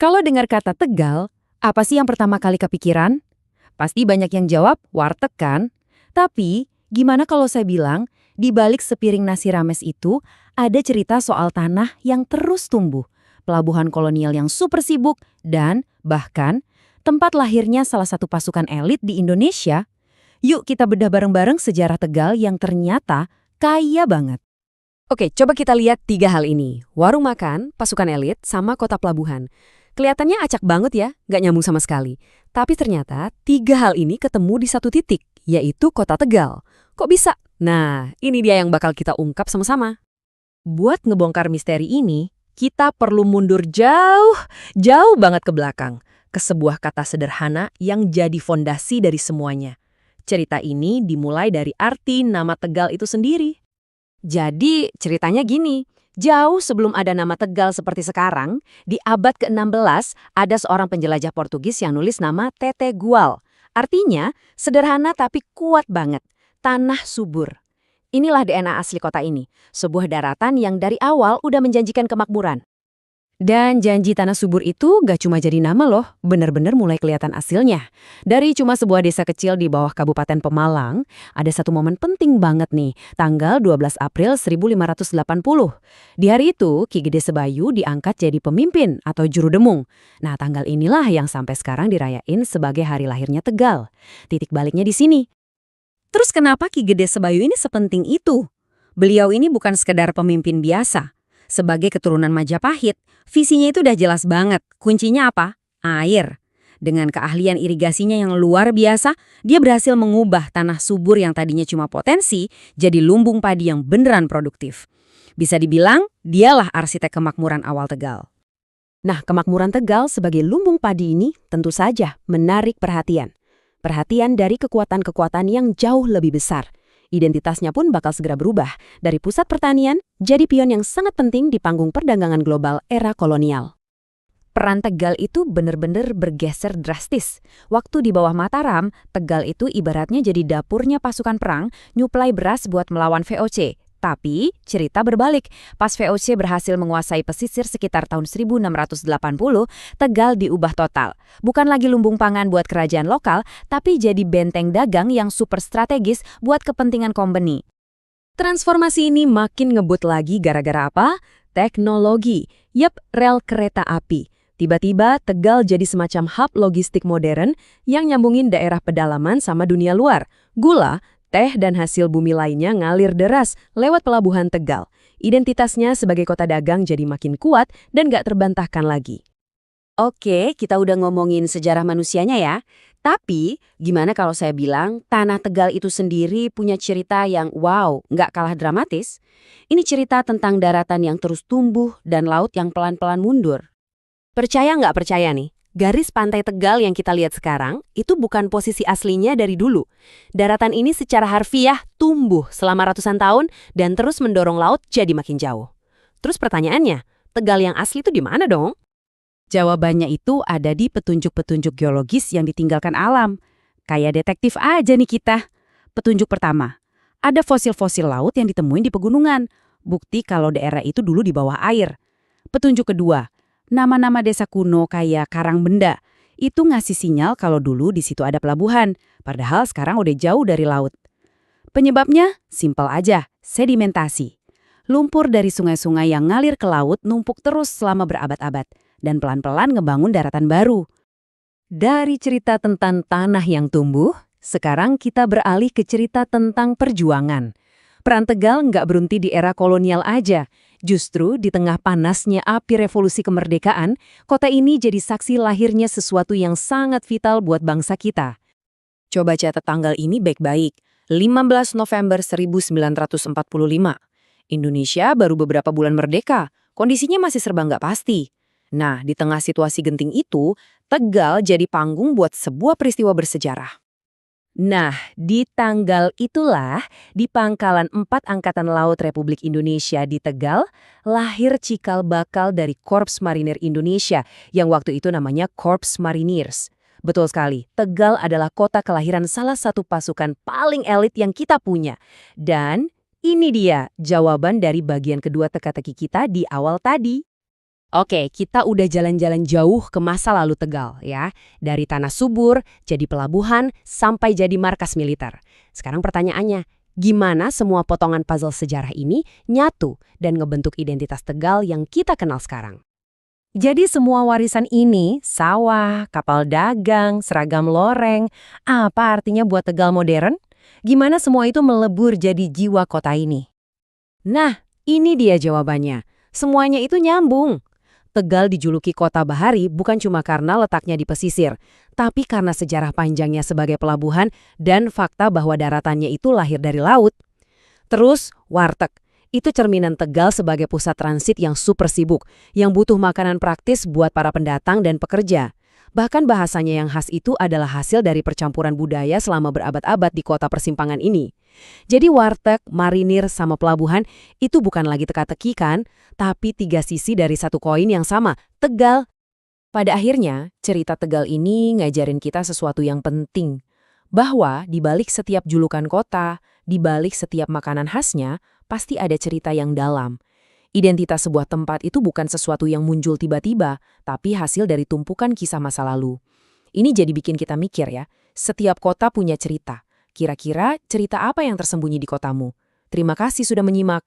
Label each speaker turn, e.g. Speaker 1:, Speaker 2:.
Speaker 1: Kalau dengar kata Tegal, apa sih yang pertama kali kepikiran? Pasti banyak yang jawab, warteg kan? Tapi, gimana kalau saya bilang, di balik sepiring nasi rames itu, ada cerita soal tanah yang terus tumbuh, pelabuhan kolonial yang super sibuk, dan, bahkan, tempat lahirnya salah satu pasukan elit di Indonesia. Yuk kita bedah bareng-bareng sejarah Tegal yang ternyata kaya banget.
Speaker 2: Oke, coba kita lihat 3 hal ini. Warung makan, pasukan elit, sama kota pelabuhan. Kelihatannya acak banget ya, nggak nyambung sama sekali. Tapi ternyata 3 hal ini ketemu di satu titik, yaitu kota Tegal. Kok bisa? Nah, ini dia yang bakal kita ungkap sama-sama.
Speaker 1: Buat ngebongkar misteri ini, kita perlu mundur jauh banget ke belakang, ke sebuah kata sederhana yang jadi fondasi dari semuanya. Cerita ini dimulai dari arti nama Tegal itu sendiri.
Speaker 2: Jadi ceritanya gini, jauh sebelum ada nama Tegal seperti sekarang, di abad ke-16 ada seorang penjelajah Portugis yang nulis nama Tete Gual. Artinya, sederhana tapi kuat banget, tanah subur. Inilah DNA asli kota ini, sebuah daratan yang dari awal udah menjanjikan kemakmuran.
Speaker 1: Dan janji tanah subur itu gak cuma jadi nama loh, bener-bener mulai kelihatan hasilnya. Dari cuma sebuah desa kecil di bawah Kabupaten Pemalang, ada satu momen penting banget nih, tanggal 12 April 1580. Di hari itu, Ki Gede Sebayu diangkat jadi pemimpin atau juru demung. Nah, tanggal inilah yang sampai sekarang dirayain sebagai hari lahirnya Tegal. Titik baliknya di sini. Terus kenapa Ki Gede Sebayu ini sepenting itu? Beliau ini bukan sekedar pemimpin biasa. Sebagai keturunan Majapahit, visinya itu udah jelas banget. Kuncinya apa? Air. Dengan keahlian irigasinya yang luar biasa, dia berhasil mengubah tanah subur yang tadinya cuma potensi jadi lumbung padi yang beneran produktif. Bisa dibilang, dialah arsitek kemakmuran awal Tegal. Nah, kemakmuran Tegal sebagai lumbung padi ini tentu saja menarik perhatian. Perhatian dari kekuatan-kekuatan yang jauh lebih besar. Identitasnya pun bakal segera berubah dari pusat pertanian jadi pion yang sangat penting di panggung perdagangan global era kolonial. Peran Tegal itu benar-benar bergeser drastis. Waktu di bawah Mataram, Tegal itu ibaratnya jadi dapurnya pasukan perang, nyuplai beras buat melawan VOC. Tapi, cerita berbalik. Pas VOC berhasil menguasai pesisir sekitar tahun 1680, Tegal diubah total. Bukan lagi lumbung pangan buat kerajaan lokal, tapi jadi benteng dagang yang super strategis buat kepentingan company. Transformasi ini makin ngebut lagi gara-gara apa? Teknologi. Yap, rel kereta api. Tiba-tiba Tegal jadi semacam hub logistik modern yang nyambungin daerah pedalaman sama dunia luar. Gula, teh dan hasil bumi lainnya ngalir deras lewat pelabuhan Tegal. Identitasnya sebagai kota dagang jadi makin kuat dan gak terbantahkan lagi. Oke, kita udah ngomongin sejarah manusianya ya. Tapi, gimana kalau saya bilang tanah Tegal itu sendiri punya cerita yang wow, gak kalah dramatis? Ini cerita tentang daratan yang terus tumbuh dan laut yang pelan-pelan mundur. Percaya nggak percaya nih? Garis pantai Tegal yang kita lihat sekarang itu bukan posisi aslinya dari dulu. Daratan ini secara harfiah tumbuh selama ratusan tahun dan terus mendorong laut jadi makin jauh. Terus pertanyaannya, Tegal yang asli itu di mana dong? Jawabannya itu ada di petunjuk-petunjuk geologis yang ditinggalkan alam. Kayak detektif aja nih kita. Petunjuk pertama, ada fosil-fosil laut yang ditemuin di pegunungan. Bukti kalau daerah itu dulu di bawah air. Petunjuk kedua, nama-nama desa kuno kayak Karangbenda itu ngasih sinyal kalau dulu di situ ada pelabuhan, padahal sekarang udah jauh dari laut. Penyebabnya simpel aja, sedimentasi. Lumpur dari sungai-sungai yang ngalir ke laut numpuk terus selama berabad-abad dan pelan-pelan ngebangun daratan baru. Dari cerita tentang tanah yang tumbuh, sekarang kita beralih ke cerita tentang perjuangan. Peran Tegal nggak berhenti di era kolonial aja. Justru di tengah panasnya api revolusi kemerdekaan, kota ini jadi saksi lahirnya sesuatu yang sangat vital buat bangsa kita. Coba catat tanggal ini baik-baik. 15 November 1945. Indonesia baru beberapa bulan merdeka. Kondisinya masih serba nggak pasti. Nah, di tengah situasi genting itu, Tegal jadi panggung buat sebuah peristiwa bersejarah. Nah, di tanggal itulah, di Pangkalan 4 Angkatan Laut Republik Indonesia di Tegal, lahir cikal bakal dari Korps Marinir Indonesia, yang waktu itu namanya Korps Marineers. Betul sekali, Tegal adalah kota kelahiran salah satu pasukan paling elit yang kita punya. Dan ini dia jawaban dari bagian kedua teka-teki kita di awal tadi.
Speaker 2: Oke, kita udah jalan-jalan jauh ke masa lalu Tegal ya. Dari tanah subur, jadi pelabuhan, sampai jadi markas militer. Sekarang pertanyaannya, gimana semua potongan puzzle sejarah ini nyatu dan ngebentuk identitas Tegal yang kita kenal sekarang?
Speaker 1: Jadi semua warisan ini, sawah, kapal dagang, seragam loreng, apa artinya buat Tegal modern? Gimana semua itu melebur jadi jiwa kota ini?
Speaker 2: Nah, ini dia jawabannya. Semuanya itu nyambung. Tegal dijuluki kota bahari bukan cuma karena letaknya di pesisir, tapi karena sejarah panjangnya sebagai pelabuhan dan fakta bahwa daratannya itu lahir dari laut. Terus, warteg. Itu cerminan Tegal sebagai pusat transit yang super sibuk, yang butuh makanan praktis buat para pendatang dan pekerja. Bahkan bahasanya yang khas itu adalah hasil dari percampuran budaya selama berabad-abad di kota persimpangan ini. Jadi warteg, marinir, sama pelabuhan itu bukan lagi teka-teki kan, tapi tiga sisi dari satu koin yang sama, Tegal. Pada akhirnya, cerita Tegal ini ngajarin kita sesuatu yang penting. Bahwa di balik setiap julukan kota, di balik setiap makanan khasnya, pasti ada cerita yang dalam. Identitas sebuah tempat itu bukan sesuatu yang muncul tiba-tiba, tapi hasil dari tumpukan kisah masa lalu. Ini jadi bikin kita mikir ya, setiap kota punya cerita. Kira-kira cerita apa yang tersembunyi di kotamu? Terima kasih sudah menyimak.